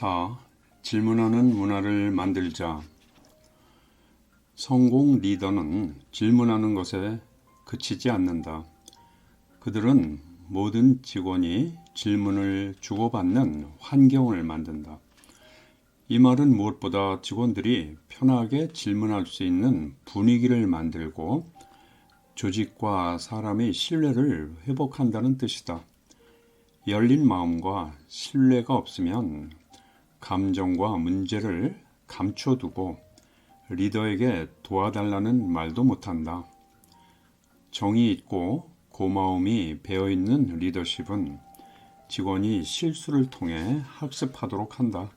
4. 질문하는 문화를 만들자. 성공 리더는 질문하는 것에 그치지 않는다. 그들은 모든 직원이 질문을 주고받는 환경을 만든다. 이 말은 무엇보다 직원들이 편하게 질문할 수 있는 분위기를 만들고 조직과 사람의 신뢰를 회복한다는 뜻이다. 열린 마음과 신뢰가 없으면 감정과 문제를 감춰두고 리더에게 도와달라는 말도 못한다. 정이 있고 고마움이 배어있는 리더십은 직원이 실수를 통해 학습하도록 한다.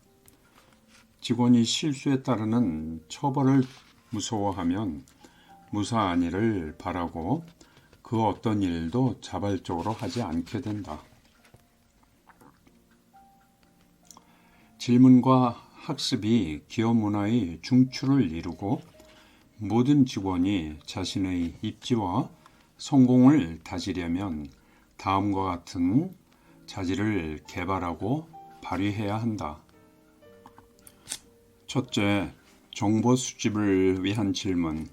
직원이 실수에 따르는 처벌을 무서워하면 무사한 일을 바라고 그 어떤 일도 자발적으로 하지 않게 된다. 질문과 학습이 기업 문화의 중추를 이루고 모든 직원이 자신의 입지와 성공을 다지려면 다음과 같은 자질을 개발하고 발휘해야 한다. 첫째, 정보 수집을 위한 질문.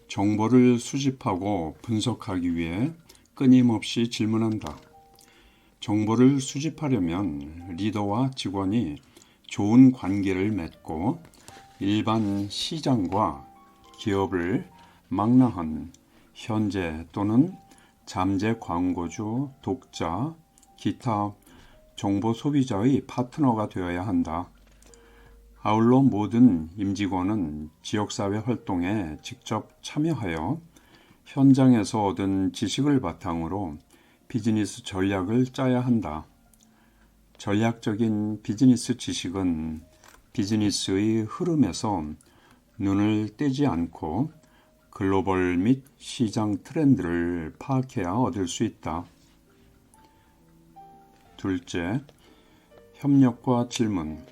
정보를 수집하고 분석하기 위해 끊임없이 질문한다. 정보를 수집하려면 리더와 직원이 좋은 관계를 맺고 일반 시장과 기업을 망라한 현재 또는 잠재 광고주, 독자, 기타 정보 소비자의 파트너가 되어야 한다. 아울러 모든 임직원은 지역사회 활동에 직접 참여하여 현장에서 얻은 지식을 바탕으로 비즈니스 전략을 짜야 한다. 전략적인 비즈니스 지식은 비즈니스의 흐름에서 눈을 떼지 않고 글로벌 및 시장 트렌드를 파악해야 얻을 수 있다. 둘째, 협력과 질문.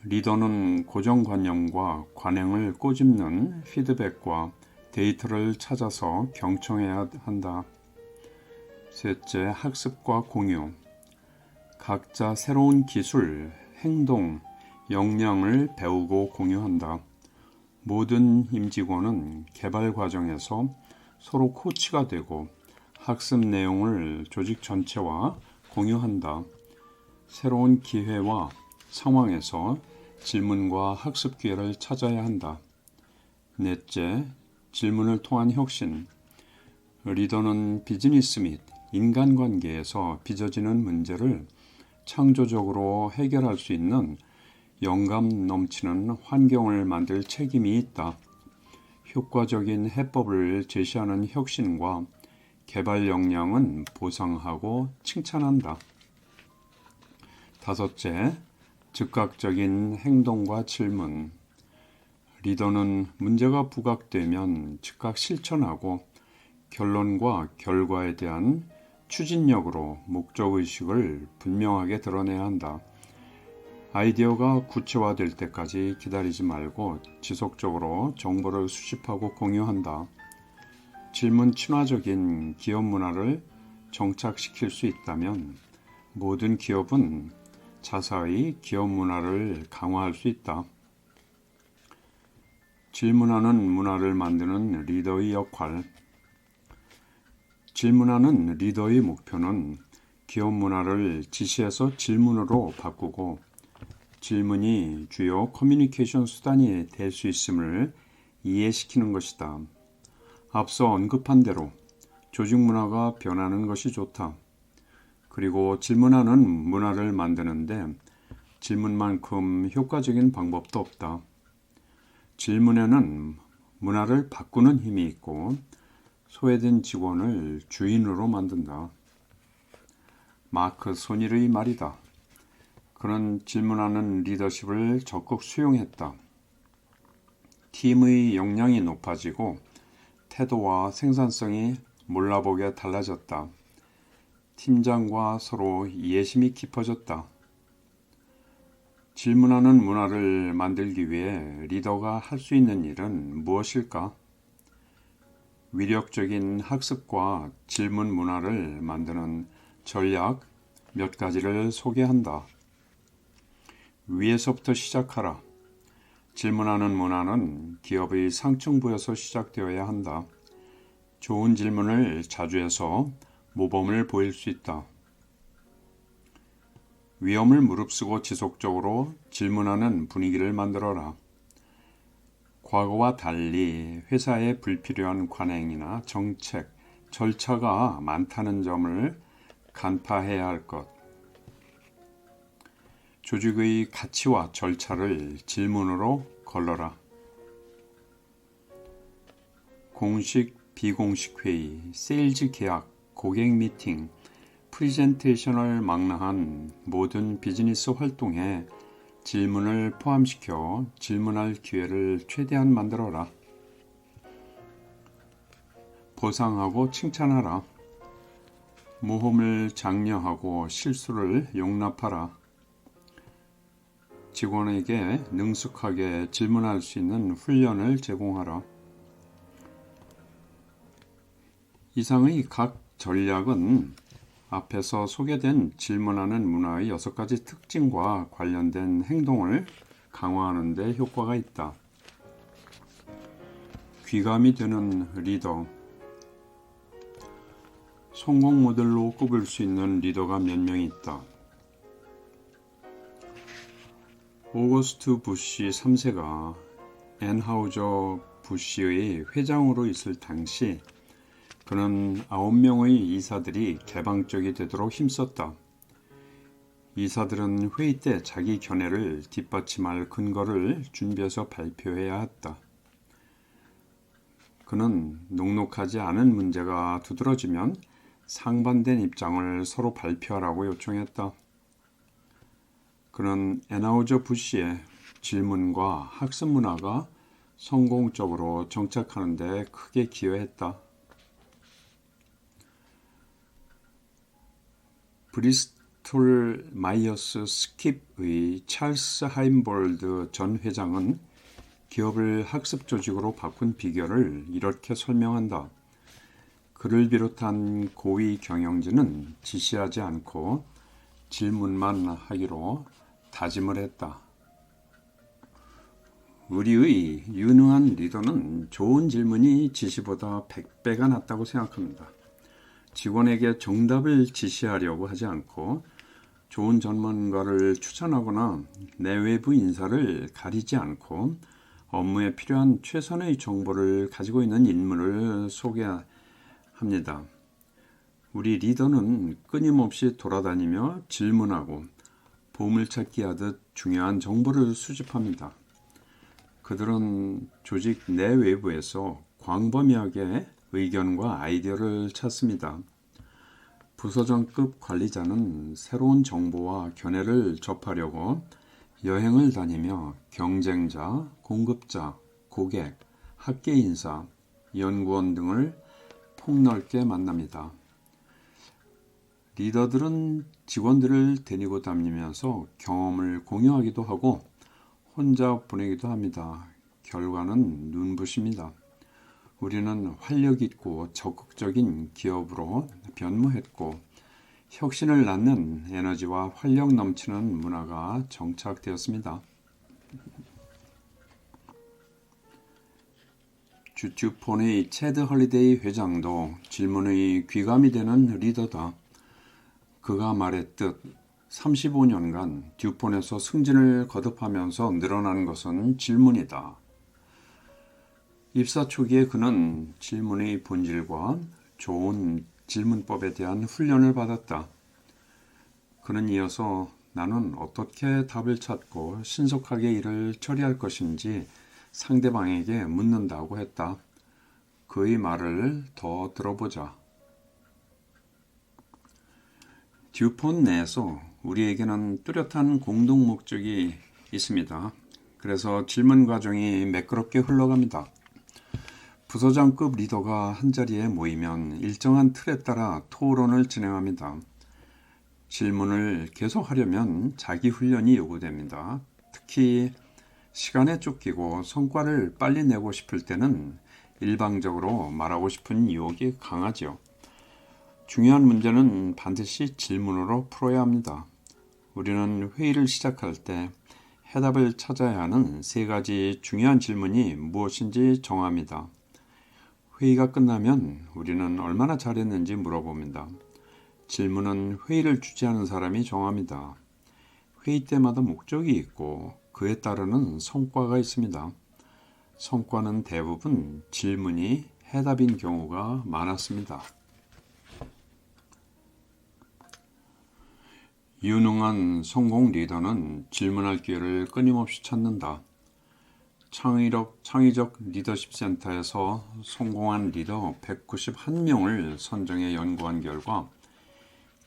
리더는 고정관념과 관행을 꼬집는 피드백과 데이터를 찾아서 경청해야 한다. 셋째, 학습과 공유. 각자 새로운 기술, 행동, 역량을 배우고 공유한다. 모든 임직원은 개발 과정에서 서로 코치가 되고 학습 내용을 조직 전체와 공유한다. 새로운 기회와 상황에서 질문과 학습 기회를 찾아야 한다. 넷째, 질문을 통한 혁신. 리더는 비즈니스 및 인간관계에서 빚어지는 문제를 창조적으로 해결할 수 있는 영감 넘치는 환경을 만들 책임이 있다. 효과적인 해법을 제시하는 혁신과 개발 역량은 보상하고 칭찬한다. 다섯째, 즉각적인 행동과 질문. 리더는 문제가 부각되면 즉각 실천하고 결론과 결과에 대한 추진력으로 목적의식을 분명하게 드러내야 한다. 아이디어가 구체화될 때까지 기다리지 말고 지속적으로 정보를 수집하고 공유한다. 질문 친화적인 기업 문화를 정착시킬 수 있다면 모든 기업은 자사의 기업 문화를 강화할 수 있다. 질문하는 문화를 만드는 리더의 역할. 질문하는 리더의 목표는 기업 문화를 지시에서 질문으로 바꾸고 질문이 주요 커뮤니케이션 수단이 될 수 있음을 이해시키는 것이다. 앞서 언급한 대로 조직 문화가 변하는 것이 좋다. 그리고 질문하는 문화를 만드는데 질문만큼 효과적인 방법도 없다. 질문에는 문화를 바꾸는 힘이 있고 소외된 직원을 주인으로 만든다. 마크 소닐의 말이다. 그는 질문하는 리더십을 적극 수용했다. 팀의 역량이 높아지고 태도와 생산성이 몰라보게 달라졌다. 팀장과 서로 이해심이 깊어졌다. 질문하는 문화를 만들기 위해 리더가 할 수 있는 일은 무엇일까? 위력적인 학습과 질문 문화를 만드는 전략 몇 가지를 소개한다. 위에서부터 시작하라. 질문하는 문화는 기업의 상층부에서 시작되어야 한다. 좋은 질문을 자주 해서 모범을 보일 수 있다. 위험을 무릅쓰고 지속적으로 질문하는 분위기를 만들어라. 과거와 달리 회사에 불필요한 관행이나 정책, 절차가 많다는 점을 간파해야 할 것. 조직의 가치와 절차를 질문으로 걸러라. 공식, 비공식 회의, 세일즈 계약, 고객 미팅, 프리젠테이션을 망라한 모든 비즈니스 활동에 질문을 포함시켜 질문할 기회를 최대한 만들어라. 보상하고 칭찬하라. 모험을 장려하고 실수를 용납하라. 직원에게 능숙하게 질문할 수 있는 훈련을 제공하라. 이상의 각 전략은 앞에서 소개된 질문하는 문화의 6가지 특징과 관련된 행동을 강화하는 데 효과가 있다. 귀감이 되는 리더. 성공 모델로 꼽을 수 있는 리더가 몇 명 있다. 오거스트 부시 3세가 앤하우저 부시의 회장으로 있을 당시 그는 9명의 이사들이 개방적이 되도록 힘썼다. 이사들은 회의 때 자기 견해를 뒷받침할 근거를 준비해서 발표해야 했다. 그는 녹록하지 않은 문제가 두드러지면 상반된 입장을 서로 발표하라고 요청했다. 그는 앤하우저 부시의 질문과 학습 문화가 성공적으로 정착하는 데 크게 기여했다. 브리스톨 마이어스 스킵의 찰스 하임볼드 전 회장은 기업을 학습 조직으로 바꾼 비결을 이렇게 설명한다. 그를 비롯한 고위 경영진은 지시하지 않고 질문만 하기로 다짐을 했다. 우리의 유능한 리더는 좋은 질문이 지시보다 100배가 낫다고 생각합니다. 직원에게 정답을 지시하려고 하지 않고 좋은 전문가를 추천하거나 내외부 인사를 가리지 않고 업무에 필요한 최선의 정보를 가지고 있는 인물을 소개합니다. 우리 리더는 끊임없이 돌아다니며 질문하고 보물찾기 하듯 중요한 정보를 수집합니다. 그들은 조직 내외부에서 광범위하게 의견과 아이디어를 찾습니다. 부서장급 관리자는 새로운 정보와 견해를 접하려고 여행을 다니며 경쟁자, 공급자, 고객, 학계 인사, 연구원 등을 폭넓게 만납니다. 리더들은 직원들을 데리고 다니면서 경험을 공유하기도 하고 혼자 보내기도 합니다. 결과는 눈부십니다. 우리는 활력 있고 적극적인 기업으로 변모했고 혁신을 낳는 에너지와 활력 넘치는 문화가 정착되었습니다. 듀폰의 체드 헐리데이 회장도 질문의 귀감이 되는 리더다. 그가 말했듯 35년간 듀폰에서 승진을 거듭하면서 늘어난 것은 질문이다. 입사 초기에 그는 질문의 본질과 좋은 질문법에 대한 훈련을 받았다. 그는 이어서 나는 어떻게 답을 찾고 신속하게 일을 처리할 것인지 상대방에게 묻는다고 했다. 그의 말을 더 들어보자. 듀폰 내에서 우리에게는 뚜렷한 공동 목적이 있습니다. 그래서 질문 과정이 매끄럽게 흘러갑니다. 부서장급 리더가 한자리에 모이면 일정한 틀에 따라 토론을 진행합니다. 질문을 계속하려면 자기 훈련이 요구됩니다. 특히 시간에 쫓기고 성과를 빨리 내고 싶을 때는 일방적으로 말하고 싶은 유혹이 강하죠. 중요한 문제는 반드시 질문으로 풀어야 합니다. 우리는 회의를 시작할 때 해답을 찾아야 하는 세 가지 중요한 질문이 무엇인지 정합니다. 회의가 끝나면 우리는 얼마나 잘했는지 물어봅니다. 질문은 회의를 주재하는 사람이 정합니다. 회의 때마다 목적이 있고 그에 따르는 성과가 있습니다. 성과는 대부분 질문이 해답인 경우가 많았습니다. 유능한 성공 리더는 질문할 기회를 끊임없이 찾는다. 창의적 리더십 센터에서 성공한 리더 191명을 선정해 연구한 결과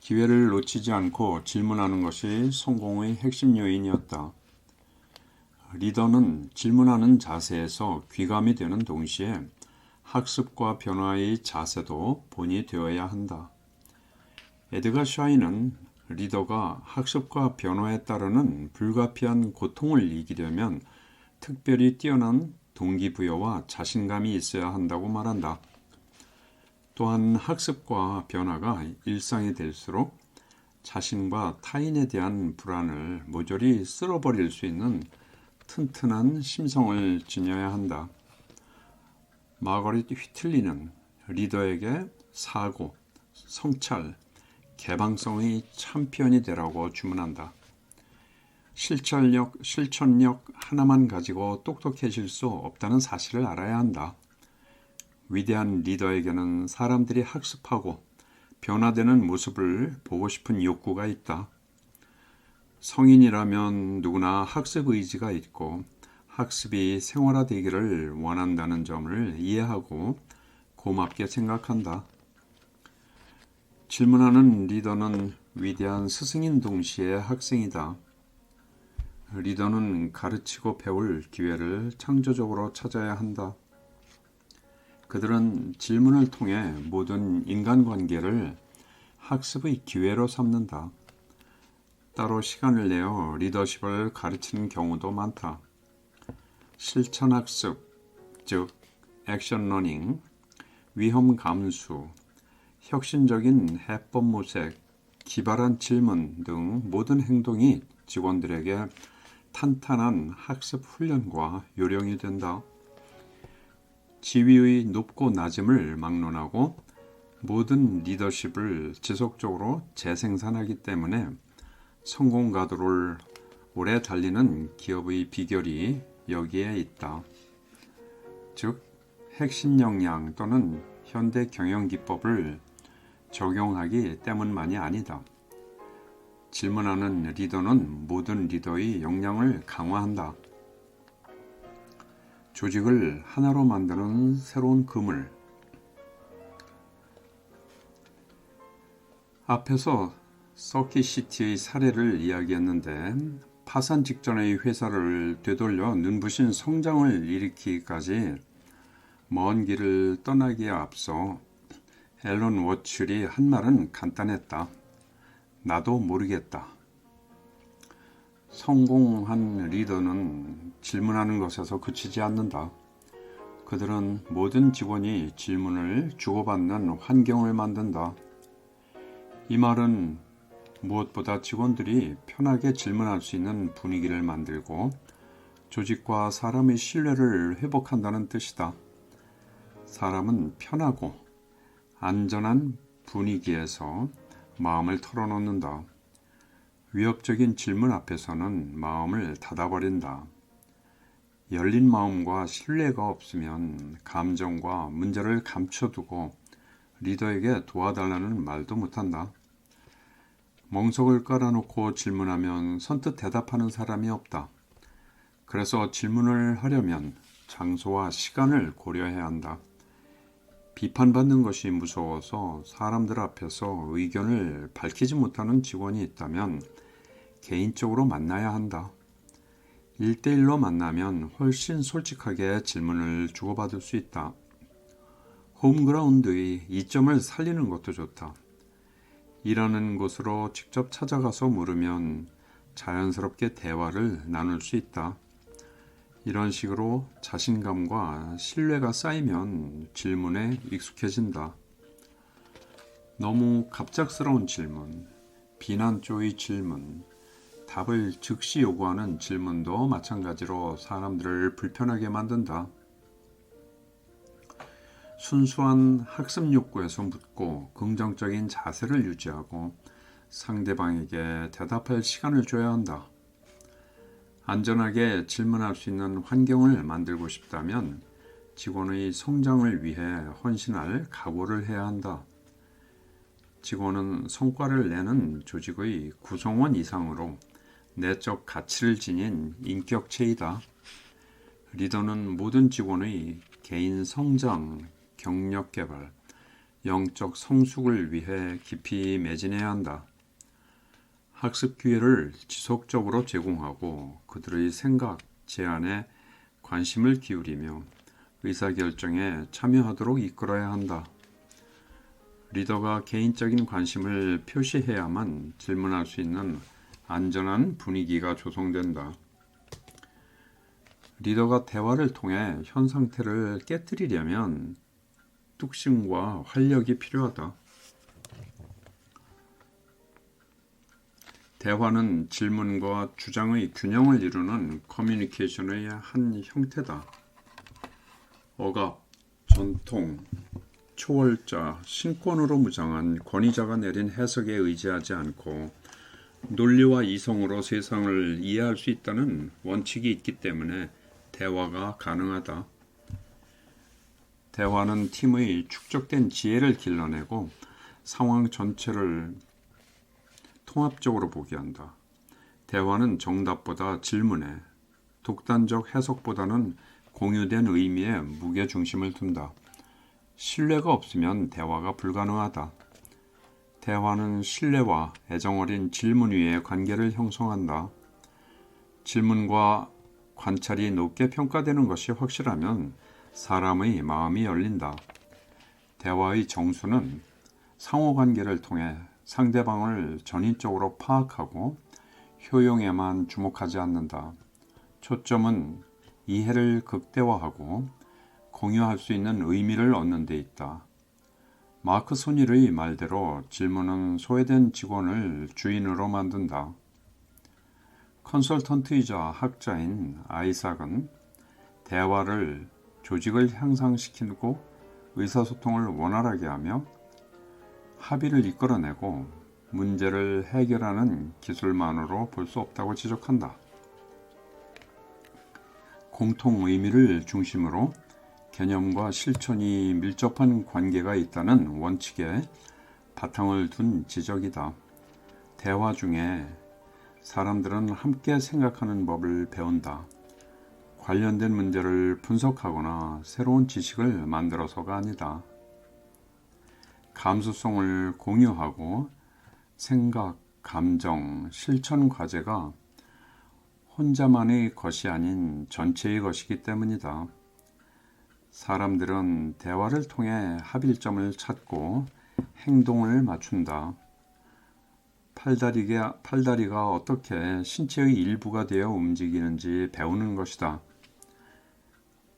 기회를 놓치지 않고 질문하는 것이 성공의 핵심 요인이었다. 리더는 질문하는 자세에서 귀감이 되는 동시에 학습과 변화의 자세도 본이 되어야 한다. 에드가 샤이는 리더가 학습과 변화에 따르는 불가피한 고통을 이기려면 특별히 뛰어난 동기부여와 자신감이 있어야 한다고 말한다. 또한 학습과 변화가 일상이 될수록 자신과 타인에 대한 불안을 모조리 쓸어버릴 수 있는 튼튼한 심성을 지녀야 한다. 마거릿 휘틀리는 리더에게 사고, 성찰, 개방성의 챔피언이 되라고 주문한다. 실천력 하나만 가지고 똑똑해질 수 없다는 사실을 알아야 한다. 위대한 리더에게는 사람들이 학습하고 변화되는 모습을 보고 싶은 욕구가 있다. 성인이라면 누구나 학습 의지가 있고 학습이 생활화되기를 원한다는 점을 이해하고 고맙게 생각한다. 질문하는 리더는 위대한 스승인 동시에 학생이다. 리더는 가르치고 배울 기회를 창조적으로 찾아야 한다. 그들은 질문을 통해 모든 인간관계를 학습의 기회로 삼는다. 따로 시간을 내어 리더십을 가르치는 경우도 많다. 실천학습, 즉 액션 러닝, 위험 감수, 혁신적인 해법 모색, 기발한 질문 등 모든 행동이 직원들에게 탄탄한 학습 훈련과 요령이 된다. 지위의 높고 낮음을 막론하고 모든 리더십을 지속적으로 재생산하기 때문에 성공 가도를 오래 달리는 기업의 비결이 여기에 있다. 즉, 핵심 역량 또는 현대 경영 기법을 적용하기 때문만이 아니다. 질문하는 리더는 모든 리더의 역량을 강화한다. 조직을 하나로 만드는 새로운 그물. 앞에서 서킷시티의 사례를 이야기했는데 파산 직전의 회사를 되돌려 눈부신 성장을 일으키기까지 먼 길을 떠나기에 앞서 앨런 워칠이 한 말은 간단했다. 나도 모르겠다. 성공한 리더는 질문하는 것에서 그치지 않는다. 그들은 모든 직원이 질문을 주고받는 환경을 만든다. 이 말은 무엇보다 직원들이 편하게 질문할 수 있는 분위기를 만들고 조직과 사람의 신뢰를 회복한다는 뜻이다. 사람은 편하고 안전한 분위기에서 마음을 털어놓는다. 위협적인 질문 앞에서는 마음을 닫아버린다. 열린 마음과 신뢰가 없으면 감정과 문제를 감춰두고 리더에게 도와달라는 말도 못한다. 멍석을 깔아놓고 질문하면 선뜻 대답하는 사람이 없다. 그래서 질문을 하려면 장소와 시간을 고려해야 한다. 비판받는 것이 무서워서 사람들 앞에서 의견을 밝히지 못하는 직원이 있다면 개인적으로 만나야 한다. 1대1로 만나면 훨씬 솔직하게 질문을 주고받을 수 있다. 홈그라운드의 이점을 살리는 것도 좋다. 일하는 곳으로 직접 찾아가서 물으면 자연스럽게 대화를 나눌 수 있다. 이런 식으로 자신감과 신뢰가 쌓이면 질문에 익숙해진다. 너무 갑작스러운 질문, 비난조의 질문, 답을 즉시 요구하는 질문도 마찬가지로 사람들을 불편하게 만든다. 순수한 학습 욕구에서 묻고 긍정적인 자세를 유지하고 상대방에게 대답할 시간을 줘야 한다. 안전하게 질문할 수 있는 환경을 만들고 싶다면 직원의 성장을 위해 헌신할 각오를 해야 한다. 직원은 성과를 내는 조직의 구성원 이상으로 내적 가치를 지닌 인격체이다. 리더는 모든 직원의 개인 성장, 경력 개발, 영적 성숙을 위해 깊이 매진해야 한다. 학습 기회를 지속적으로 제공하고 그들의 생각, 제안에 관심을 기울이며 의사결정에 참여하도록 이끌어야 한다. 리더가 개인적인 관심을 표시해야만 질문할 수 있는 안전한 분위기가 조성된다. 리더가 대화를 통해 현 상태를 깨뜨리려면 뚝심과 활력이 필요하다. 대화는 질문과 주장의 균형을 이루는 커뮤니케이션의 한 형태다. 억압, 전통, 초월자, 신권으로 무장한 권위자가 내린 해석에 의지하지 않고 논리와 이성으로 세상을 이해할 수 있다는 원칙이 있기 때문에 대화가 가능하다. 대화는 팀의 축적된 지혜를 길러내고 상황 전체를 통합적으로 보게 한다. 대화는 정답보다 질문에, 독단적 해석보다는 공유된 의미에 무게중심을 둔다. 신뢰가 없으면 대화가 불가능하다. 대화는 신뢰와 애정어린 질문 위에 관계를 형성한다. 질문과 관찰이 높게 평가되는 것이 확실하면 사람의 마음이 열린다. 대화의 정수는 상호관계를 통해 상대방을 전인적으로 파악하고 효용에만 주목하지 않는다. 초점은 이해를 극대화하고 공유할 수 있는 의미를 얻는 데 있다. 마크 소닐의 말대로 질문은 소외된 직원을 주인으로 만든다. 컨설턴트이자 학자인 아이삭은 대화를 조직을 향상시키고 의사소통을 원활하게 하며 합의를 이끌어내고 문제를 해결하는 기술만으로 볼 수 없다고 지적한다. 공통 의미를 중심으로 개념과 실천이 밀접한 관계가 있다는 원칙에 바탕을 둔 지적이다. 대화 중에 사람들은 함께 생각하는 법을 배운다. 관련된 문제를 분석하거나 새로운 지식을 만들어서가 아니다. 감수성을 공유하고 생각, 감정, 실천 과제가 혼자만의 것이 아닌 전체의 것이기 때문이다. 사람들은 대화를 통해 합일점을 찾고 행동을 맞춘다. 팔다리가 어떻게 신체의 일부가 되어 움직이는지 배우는 것이다.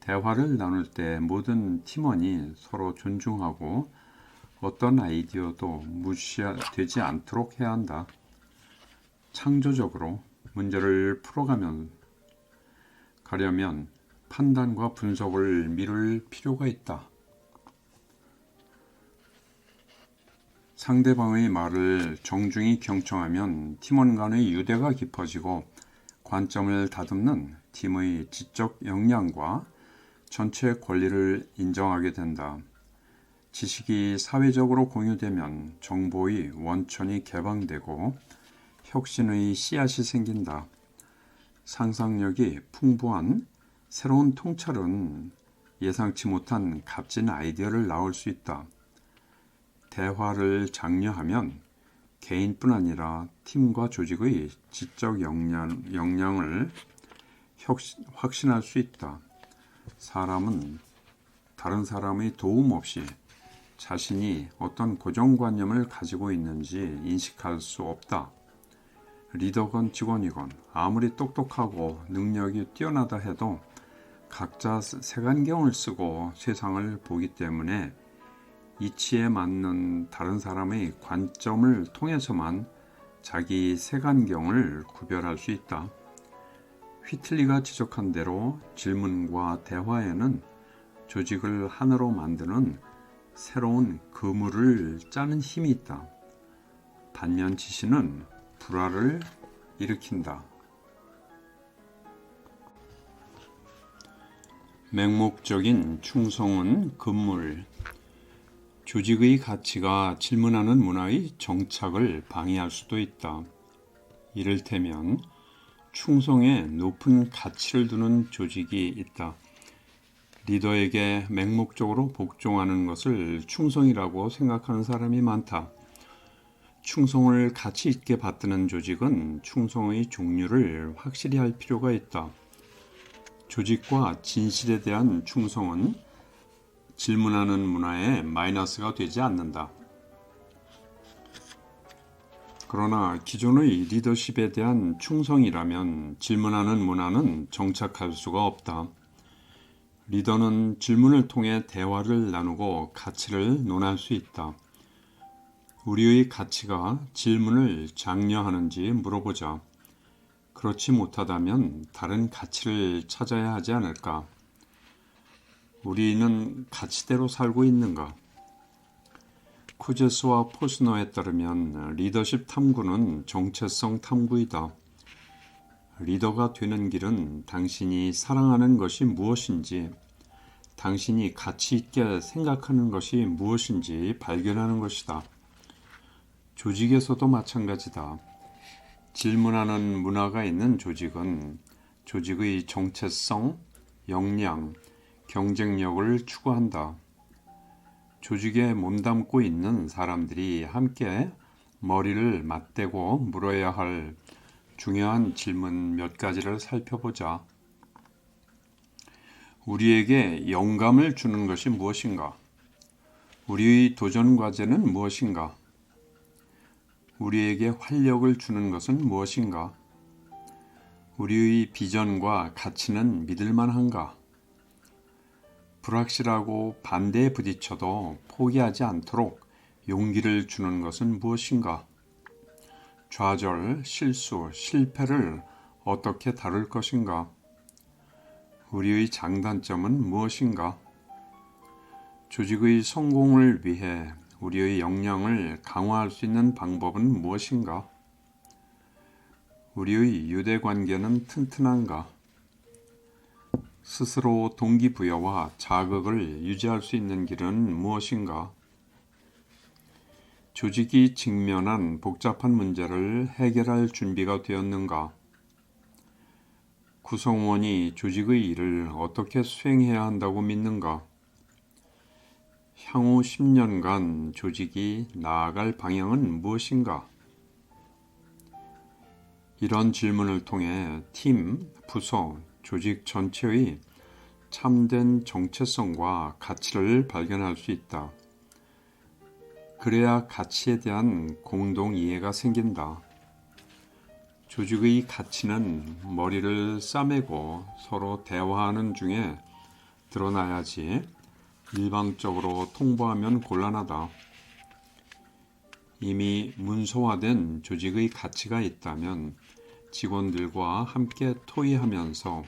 대화를 나눌 때 모든 팀원이 서로 존중하고 어떤 아이디어도 무시되지 않도록 해야 한다. 창조적으로 문제를 풀어가려면 판단과 분석을 미룰 필요가 있다. 상대방의 말을 정중히 경청하면 팀원 간의 유대가 깊어지고 관점을 다듬는 팀의 지적 역량과 전체 권리를 인정하게 된다. 지식이 사회적으로 공유되면 정보의 원천이 개방되고 혁신의 씨앗이 생긴다. 상상력이 풍부한 새로운 통찰은 예상치 못한 값진 아이디어를 낳을 수 있다. 대화를 장려하면 개인뿐 아니라 팀과 조직의 지적 역량을 확신할 수 있다. 사람은 다른 사람의 도움 없이 자신이 어떤 고정관념을 가지고 있는지 인식할 수 없다. 리더건 직원이건 아무리 똑똑하고 능력이 뛰어나다 해도 각자 색안경을 쓰고 세상을 보기 때문에 이치에 맞는 다른 사람의 관점을 통해서만 자기 색안경을 구별할 수 있다. 휘틀리가 지적한 대로 질문과 대화에는 조직을 하나로 만드는 새로운 그물을 짜는 힘이 있다. 반면 지시는 불화를 일으킨다. 맹목적인 충성은 그물. 조직의 가치가 질문하는 문화의 정착을 방해할 수도 있다. 이를테면 충성에 높은 가치를 두는 조직이 있다. 리더에게 맹목적으로 복종하는 것을 충성이라고 생각하는 사람이 많다. 충성을 가치 있게 받드는 조직은 충성의 종류를 확실히 할 필요가 있다. 조직과 진실에 대한 충성은 질문하는 문화에 마이너스가 되지 않는다. 그러나 기존의 리더십에 대한 충성이라면 질문하는 문화는 정착할 수가 없다. 리더는 질문을 통해 대화를 나누고 가치를 논할 수 있다. 우리의 가치가 질문을 장려하는지 물어보자. 그렇지 못하다면 다른 가치를 찾아야 하지 않을까? 우리는 가치대로 살고 있는가? 쿠제스와 포스너에 따르면 리더십 탐구는 정체성 탐구이다. 리더가 되는 길은 당신이 사랑하는 것이 무엇인지, 당신이 가치 있게 생각하는 것이 무엇인지 발견하는 것이다. 조직에서도 마찬가지다. 질문하는 문화가 있는 조직은 조직의 정체성, 역량, 경쟁력을 추구한다. 조직에 몸담고 있는 사람들이 함께 머리를 맞대고 물어야 할 중요한 질문 몇 가지를 살펴보자. 우리에게 영감을 주는 것이 무엇인가? 우리의 도전 과제는 무엇인가? 우리에게 활력을 주는 것은 무엇인가? 우리의 비전과 가치는 믿을 만한가? 불확실하고 반대에 부딪혀도 포기하지 않도록 용기를 주는 것은 무엇인가? 좌절, 실수, 실패를 어떻게 다룰 것인가? 우리의 장단점은 무엇인가? 조직의 성공을 위해 우리의 역량을 강화할 수 있는 방법은 무엇인가? 우리의 유대관계는 튼튼한가? 스스로 동기부여와 자극을 유지할 수 있는 길은 무엇인가? 조직이 직면한 복잡한 문제를 해결할 준비가 되었는가? 구성원이 조직의 일을 어떻게 수행해야 한다고 믿는가? 향후 10년간 조직이 나아갈 방향은 무엇인가? 이런 질문을 통해 팀, 부서, 조직 전체의 참된 정체성과 가치를 발견할 수 있다. 그래야 가치에 대한 공동 이해가 생긴다. 조직의 가치는 머리를 싸매고 서로 대화하는 중에 드러나야지 일방적으로 통보하면 곤란하다. 이미 문서화된 조직의 가치가 있다면 직원들과 함께 토의하면서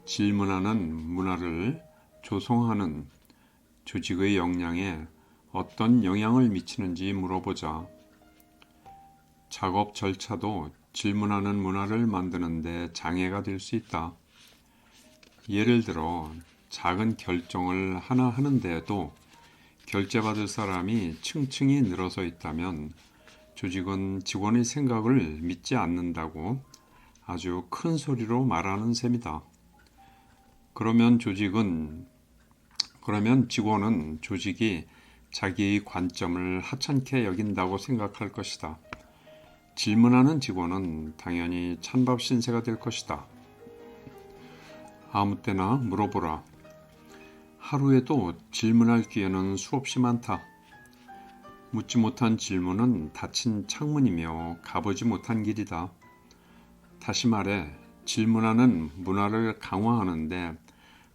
질문하는 문화를 조성하는 조직의 역량에 어떤 영향을 미치는지 물어보자. 작업 절차도 질문하는 문화를 만드는 데 장애가 될 수 있다. 예를 들어 작은 결정을 하나 하는데도 결제받을 사람이 층층이 늘어서 있다면 조직은 직원의 생각을 믿지 않는다고 아주 큰 소리로 말하는 셈이다. 그러면 직원은 조직이 자기의 관점을 하찮게 여긴다고 생각할 것이다. 질문하는 직원은 당연히 찬밥 신세가 될 것이다. 아무 때나 물어보라. 하루에도 질문할 기회는 수없이 많다. 묻지 못한 질문은 닫힌 창문이며 가보지 못한 길이다. 다시 말해 질문하는 문화를 강화하는데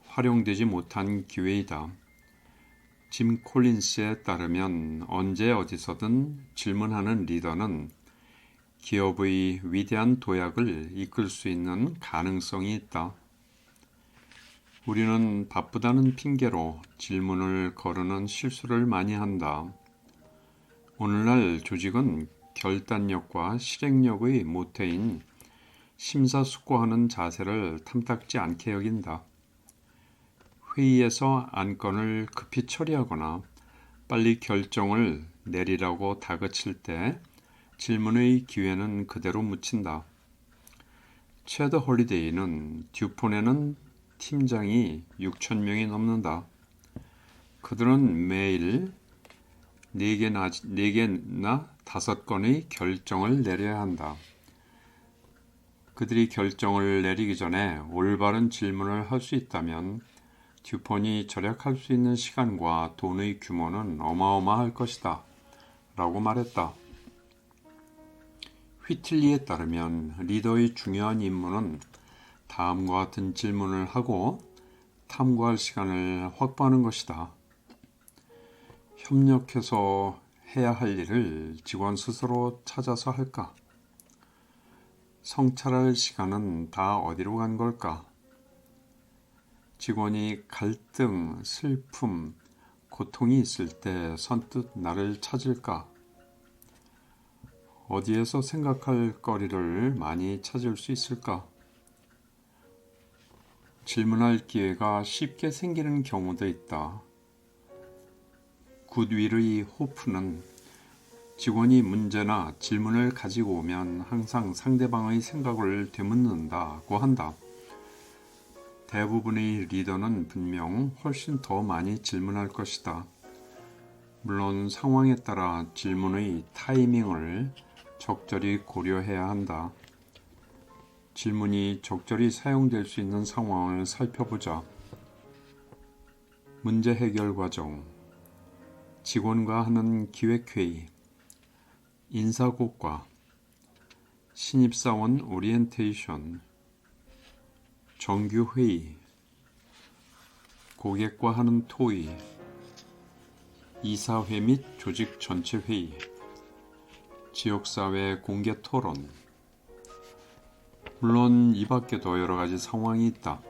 활용되지 못한 기회이다. 짐 콜린스에 따르면 언제 어디서든 질문하는 리더는 기업의 위대한 도약을 이끌 수 있는 가능성이 있다. 우리는 바쁘다는 핑계로 질문을 거르는 실수를 많이 한다. 오늘날 조직은 결단력과 실행력의 모태인 심사숙고하는 자세를 탐탁지 않게 여긴다. 회의에서 안건을 급히 처리하거나 빨리 결정을 내리라고 다그칠 때 질문의 기회는 그대로 묻힌다. 체더 홀리데이는 듀폰에는 팀장이 6,000명이 넘는다. 그들은 매일 4개나 5건의 결정을 내려야 한다. 그들이 결정을 내리기 전에 올바른 질문을 할 수 있다면 듀폰이 절약할 수 있는 시간과 돈의 규모는 어마어마할 것이다. 라고 말했다. 휘틀리에 따르면 리더의 중요한 임무는 다음과 같은 질문을 하고 탐구할 시간을 확보하는 것이다. 협력해서 해야 할 일을 직원 스스로 찾아서 할까? 성찰할 시간은 다 어디로 간 걸까? 직원이 갈등, 슬픔, 고통이 있을 때 선뜻 나를 찾을까? 어디에서 생각할 거리를 많이 찾을 수 있을까? 질문할 기회가 쉽게 생기는 경우도 있다. 굿윌의 호프는 직원이 문제나 질문을 가지고 오면 항상 상대방의 생각을 되묻는다고 한다. 대부분의 리더는 분명 훨씬 더 많이 질문할 것이다. 물론 상황에 따라 질문의 타이밍을 적절히 고려해야 한다. 질문이 적절히 사용될 수 있는 상황을 살펴보자. 문제 해결 과정, 직원과 하는 기획회의, 인사고과, 신입사원 오리엔테이션, 정규회의, 고객과 하는 토의, 이사회 및 조직 전체 회의, 지역사회 공개 토론. 물론 이 밖에도 여러 가지 상황이 있다.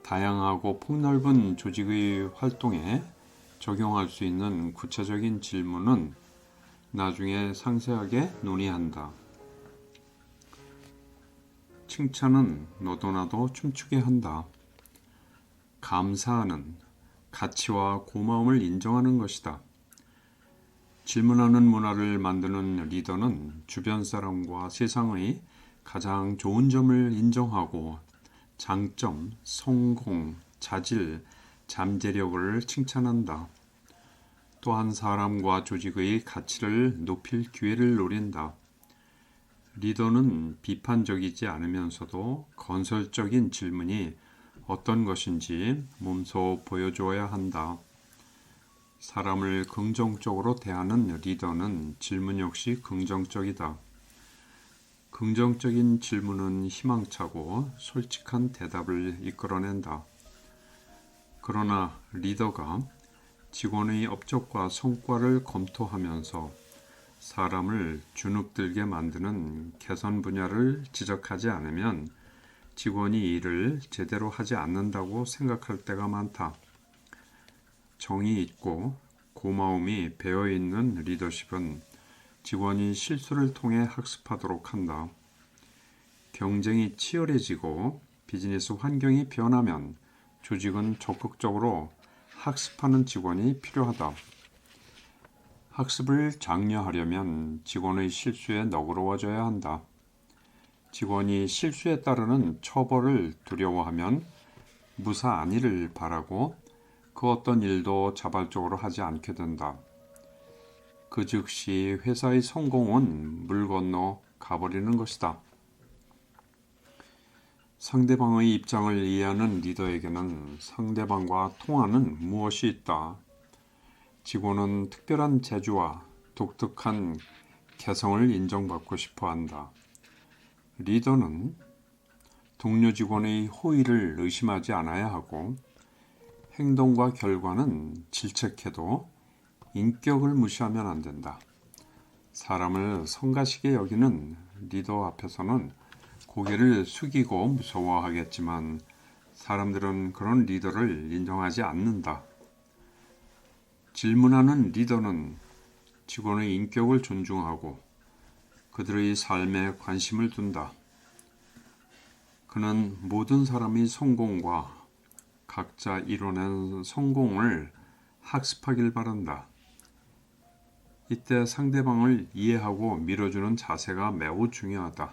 다양하고 폭넓은 조직의 활동에 적용할 수 있는 구체적인 질문은 나중에 상세하게 논의한다. 칭찬은 너도 나도 춤추게 한다. 감사하는, 가치와 고마움을 인정하는 것이다. 질문하는 문화를 만드는 리더는 주변 사람과 세상의 가장 좋은 점을 인정하고 장점, 성공, 자질, 잠재력을 칭찬한다. 또한 사람과 조직의 가치를 높일 기회를 노린다. 리더는 비판적이지 않으면서도 건설적인 질문이 어떤 것인지 몸소 보여주어야 한다. 사람을 긍정적으로 대하는 리더는 질문 역시 긍정적이다. 긍정적인 질문은 희망차고 솔직한 대답을 이끌어낸다. 그러나 리더가 직원의 업적과 성과를 검토하면서 사람을 주눅들게 만드는 개선 분야를 지적하지 않으면 직원이 일을 제대로 하지 않는다고 생각할 때가 많다. 정이 있고 고마움이 배어있는 리더십은 직원이 실수를 통해 학습하도록 한다. 경쟁이 치열해지고 비즈니스 환경이 변하면 조직은 적극적으로 학습하는 직원이 필요하다. 학습을 장려하려면 직원의 실수에 너그러워져야 한다. 직원이 실수에 따르는 처벌을 두려워하면 무사 안위를 바라고 그 어떤 일도 자발적으로 하지 않게 된다. 그 즉시 회사의 성공은 물 건너 가버리는 것이다. 상대방의 입장을 이해하는 리더에게는 상대방과 통하는 무엇이 있다. 직원은 특별한 재주와 독특한 개성을 인정받고 싶어 한다. 리더는 동료 직원의 호의를 의심하지 않아야 하고 행동과 결과는 질책해도 인격을 무시하면 안 된다. 사람을 성가시게 여기는 리더 앞에서는 고개를 숙이고 무서워하겠지만 사람들은 그런 리더를 인정하지 않는다. 질문하는 리더는 직원의 인격을 존중하고 그들의 삶에 관심을 둔다. 그는 모든 사람의 성공과 각자 이뤄낸 성공을 학습하길 바란다. 이때 상대방을 이해하고 밀어주는 자세가 매우 중요하다.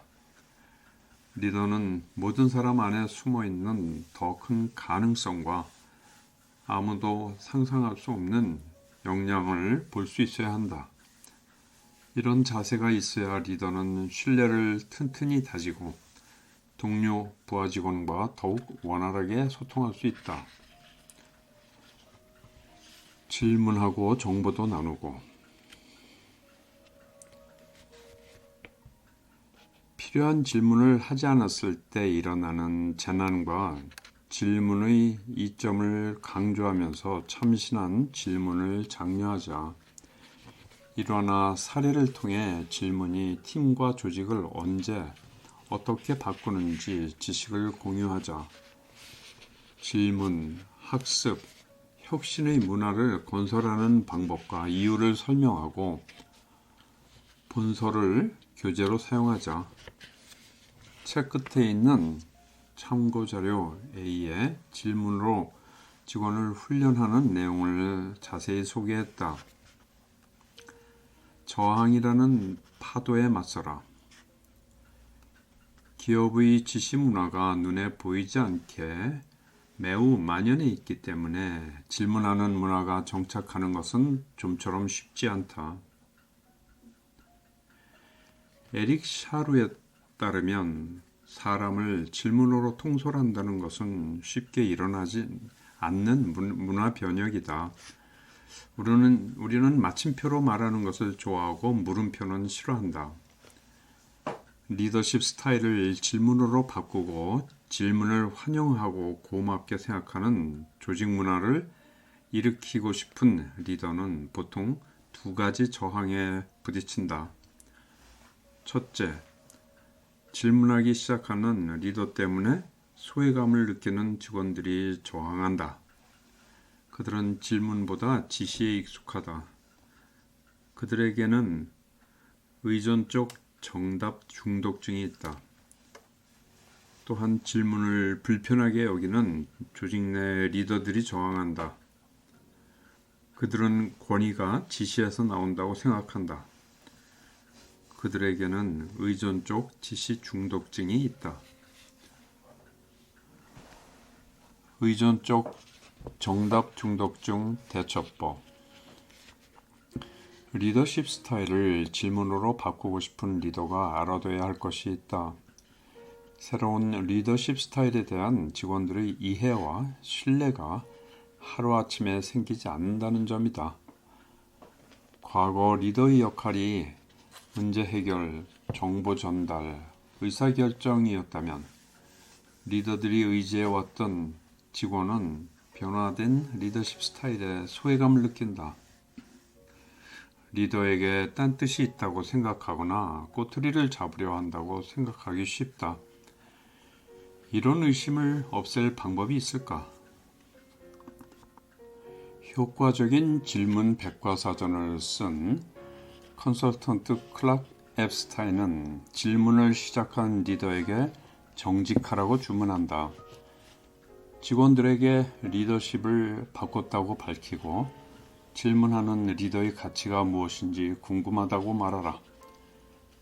리더는 모든 사람 안에 숨어있는 더 큰 가능성과 아무도 상상할 수 없는 역량을 볼 수 있어야 한다. 이런 자세가 있어야 리더는 신뢰를 튼튼히 다지고 동료, 부하 직원과 더욱 원활하게 소통할 수 있다. 질문하고 정보도 나누고 필요한 질문을 하지 않았을 때 일어나는 재난과 질문의 이점을 강조하면서 참신한 질문을 장려하자. 일화나 사례를 통해 질문이 팀과 조직을 언제 어떻게 바꾸는지 지식을 공유하자. 질문, 학습, 혁신의 문화를 건설하는 방법과 이유를 설명하고 본서를 교재로 사용하자. 책 끝에 있는 참고자료 A에 질문으로 직원을 훈련하는 내용을 자세히 소개했다. 저항이라는 파도에 맞서라. 기업의 지시 문화가 눈에 보이지 않게 매우 만연해 있기 때문에 질문하는 문화가 정착하는 것은 좀처럼 쉽지 않다. 에릭 샤루에 따르면 사람을 질문으로 통솔한다는 것은 쉽게 일어나지 않는 문화 변혁이다. 우리는 마침표로 말하는 것을 좋아하고 물음표는 싫어한다. 리더십 스타일을 질문으로 바꾸고 질문을 환영하고 고맙게 생각하는 조직 문화를 일으키고 싶은 리더는 보통 두 가지 저항에 부딪힌다. 첫째, 질문하기 시작하는 리더 때문에 소외감을 느끼는 직원들이 저항한다. 그들은 질문보다 지시에 익숙하다. 그들에게는 의존적 정답 중독증이 있다. 또한 질문을 불편하게 여기는 조직 내 리더들이 저항한다. 그들은 권위가 지시에서 나온다고 생각한다. 그들에게는 의존적 지시 중독증이 있다. 의존적 정답 중독증 대처법. 리더십 스타일을 질문으로 바꾸고 싶은 리더가 알아둬야 할 것이 있다. 새로운 리더십 스타일에 대한 직원들의 이해와 신뢰가 하루아침에 생기지 않는다는 점이다. 과거 리더의 역할이 문제 해결, 정보 전달, 의사결정이었다면 리더들이 의지해왔던 직원은 변화된 리더십 스타일에 소외감을 느낀다. 리더에게 딴 뜻이 있다고 생각하거나 꼬투리를 잡으려 한다고 생각하기 쉽다. 이런 의심을 없앨 방법이 있을까? 효과적인 질문 백과사전을 쓴 컨설턴트 클락 앱스타인은 질문을 시작한 리더에게 정직하라고 주문한다. 직원들에게 리더십을 바꿨다고 밝히고 질문하는 리더의 가치가 무엇인지 궁금하다고 말하라.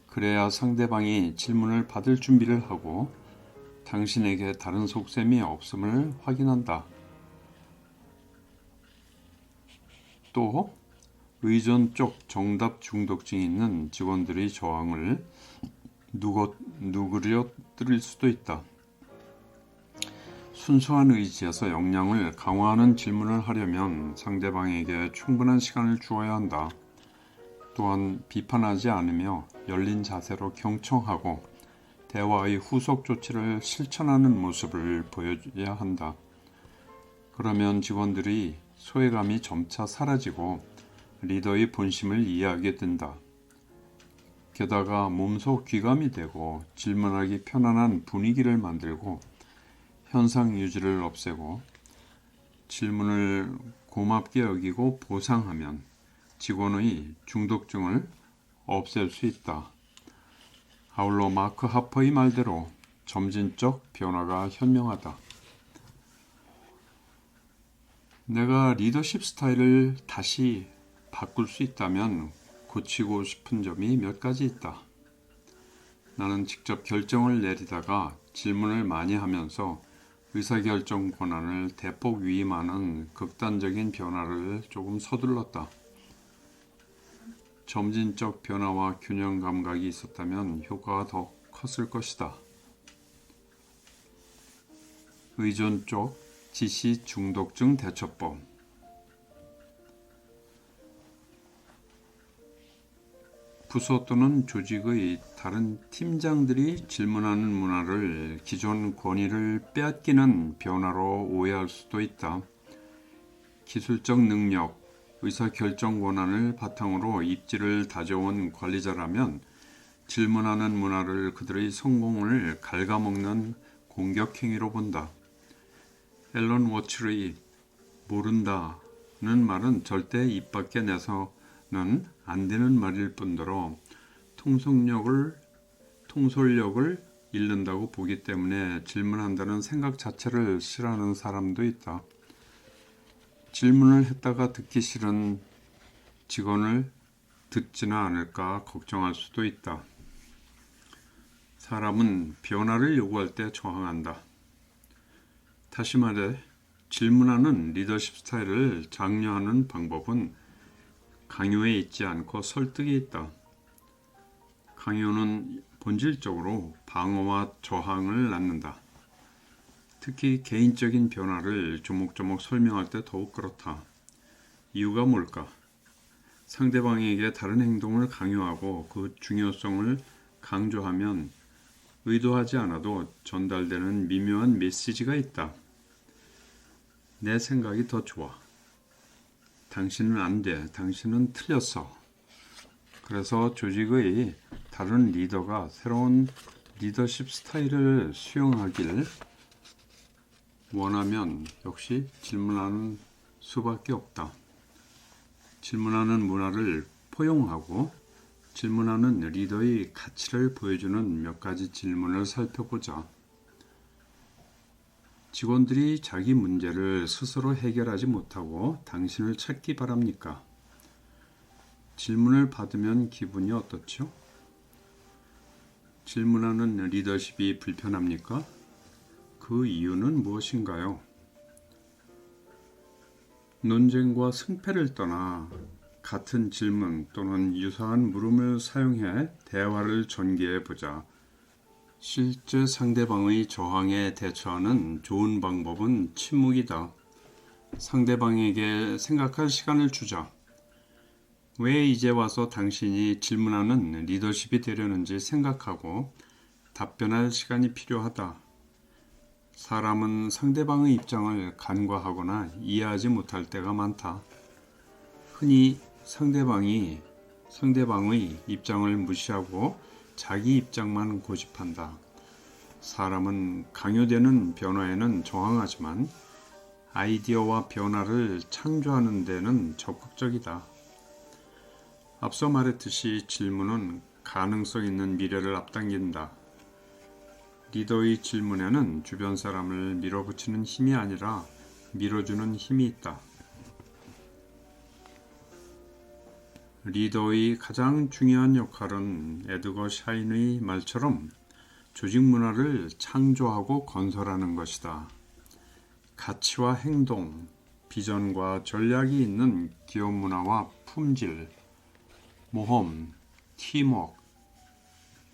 그래야 상대방이 질문을 받을 준비를 하고 당신에게 다른 속셈이 없음을 확인한다. 또 의존적 정답 중독증이 있는 직원들의 저항을 누그러뜨릴 수도 있다. 순수한 의지에서 역량을 강화하는 질문을 하려면 상대방에게 충분한 시간을 주어야 한다. 또한 비판하지 않으며 열린 자세로 경청하고 대화의 후속 조치를 실천하는 모습을 보여줘야 한다. 그러면 직원들이 소외감이 점차 사라지고 리더의 본심을 이해하게 된다. 게다가 몸소 귀감이 되고 질문하기 편안한 분위기를 만들고 현상 유지를 없애고 질문을 고맙게 여기고 보상하면 직원의 중독증을 없앨 수 있다. 아울러 마크 하퍼의 말대로 점진적 변화가 현명하다. 내가 리더십 스타일을 다시 바꿀 수 있다면 고치고 싶은 점이 몇 가지 있다. 나는 직접 결정을 내리다가 질문을 많이 하면서 의사결정 권한을 대폭 위임하는 극단적인 변화를 조금 서둘렀다. 점진적 변화와 균형 감각이 있었다면 효과가 더 컸을 것이다. 의존적 지시 중독증 대처법. 부서 또는 조직의 다른 팀장들이 질문하는 문화를 기존 권위를 빼앗기는 변화로 오해할 수도 있다. 기술적 능력, 의사결정 권한을 바탕으로 입지를 다져온 관리자라면 질문하는 문화를 그들의 성공을 갉아먹는 공격행위로 본다. 앨런 워츠의 모른다는 말은 절대 입 밖에 내서는 안 되는 말일 뿐더러 통솔력을 잃는다고 보기 때문에 질문한다는 생각 자체를 싫어하는 사람도 있다. 질문을 했다가 듣기 싫은 직원을 듣지는 않을까 걱정할 수도 있다. 사람은 변화를 요구할 때 저항한다. 다시 말해 질문하는 리더십 스타일을 장려하는 방법은 강요에 있지 않고 설득에 있다. 강요는 본질적으로 방어와 저항을 낳는다. 특히 개인적인 변화를 조목조목 설명할 때 더욱 그렇다. 이유가 뭘까? 상대방에게 다른 행동을 강요하고 그 중요성을 강조하면 의도하지 않아도 전달되는 미묘한 메시지가 있다. 내 생각이 더 좋아. 당신은 안 돼. 당신은 틀렸어. 그래서 조직의 다른 리더가 새로운 리더십 스타일을 수용하길 원하면 역시 질문하는 수밖에 없다. 질문하는 문화를 포용하고 질문하는 리더의 가치를 보여주는 몇 가지 질문을 살펴보자. 직원들이 자기 문제를 스스로 해결하지 못하고 당신을 찾기 바랍니까? 질문을 받으면 기분이 어떻죠? 질문하는 리더십이 불편합니까? 그 이유는 무엇인가요? 논쟁과 승패를 떠나 같은 질문 또는 유사한 물음을 사용해 대화를 전개해 보자. 실제 상대방의 저항에 대처하는 좋은 방법은 침묵이다. 상대방에게 생각할 시간을 주자. 왜 이제 와서 당신이 질문하는 리더십이 되려는지 생각하고 답변할 시간이 필요하다. 사람은 상대방의 입장을 간과하거나 이해하지 못할 때가 많다. 흔히 상대방의 입장을 무시하고 자기 입장만 고집한다. 사람은 강요되는 변화에는 저항하지만 아이디어와 변화를 창조하는 데는 적극적이다. 앞서 말했듯이 질문은 가능성 있는 미래를 앞당긴다. 리더의 질문에는 주변 사람을 밀어붙이는 힘이 아니라 밀어주는 힘이 있다. 리더의 가장 중요한 역할은 에드거 샤인의 말처럼 조직 문화를 창조하고 건설하는 것이다. 가치와 행동, 비전과 전략이 있는 기업 문화와 품질, 모험, 팀워크,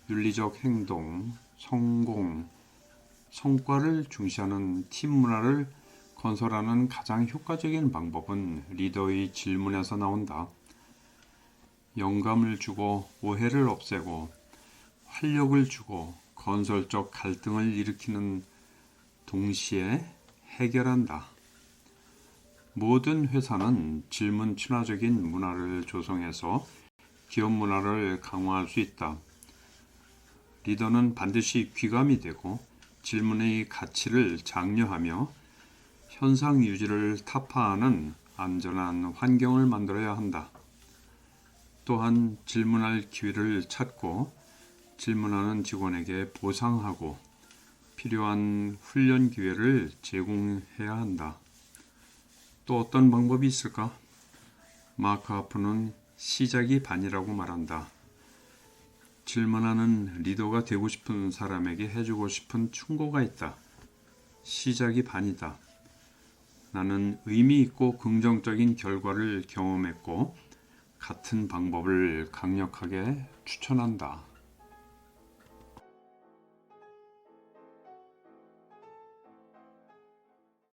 윤리적 행동, 성공, 성과를 중시하는 팀 문화를 건설하는 가장 효과적인 방법은 리더의 질문에서 나온다. 영감을 주고 오해를 없애고 활력을 주고 건설적 갈등을 일으키는 동시에 해결한다. 모든 회사는 질문 친화적인 문화를 조성해서 기업 문화를 강화할 수 있다. 리더는 반드시 귀감이 되고 질문의 가치를 장려하며 현상 유지를 타파하는 안전한 환경을 만들어야 한다. 또한 질문할 기회를 찾고 질문하는 직원에게 보상하고 필요한 훈련 기회를 제공해야 한다. 또 어떤 방법이 있을까? 마크 하프는 시작이 반이라고 말한다. 질문하는 리더가 되고 싶은 사람에게 해주고 싶은 충고가 있다. 시작이 반이다. 나는 의미 있고 긍정적인 결과를 경험했고 같은 방법을 강력하게 추천한다.